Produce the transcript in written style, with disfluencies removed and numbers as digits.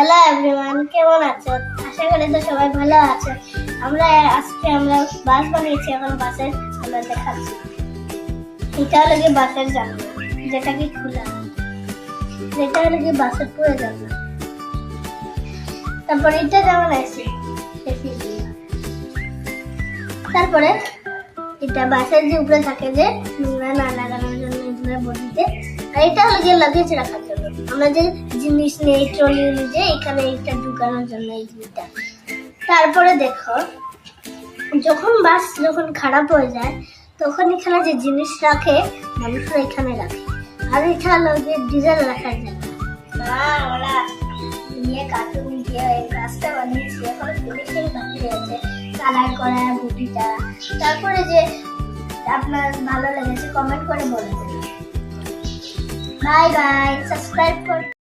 Hello everyone, কেমন আছো? আশা করি তো সবাই ভালো আছো। আজকে আমরা বাস বানিয়েছি, এখন বাসের আমরা দেখাচ্ছি। এটা হলো কি বাসের জানলা, যেটা কি খোলা, যেটা হলো কি বাসের পুরো জানলা। তারপরে এটা যেমন আছে, তারপরে এটা বাসের যে উপরে থাকে যে নোংরা না লাগানোর জন্য এগুলো বডিতে, আর এটা হলো গিয়ে লাগেজ রাখার জন্য। আমরা যে জিনিস নেই ট্রলি যে এখানে এটা ঢুকানোর জন্য এই জিনিসটা। তারপরে দেখো, যখন খারাপ হয়ে যায় তখন এখানে যে জিনিস রাখে মানুষরা এখানে রাখে। আর এটা হলো গিয়ে ডিজেল রাখার জায়গা। আমরা নিয়ে কার্টুন দিয়ে এই গাছটা বানিয়েছি, এখন ফিনিশিং বাকি আছে, কালার করা বুটিটা। তারপরে যে আপনার ভালো লেগেছে কমেন্ট করে বলে দেবেন। বাই বাই, সাবস্ক্রাইব করতে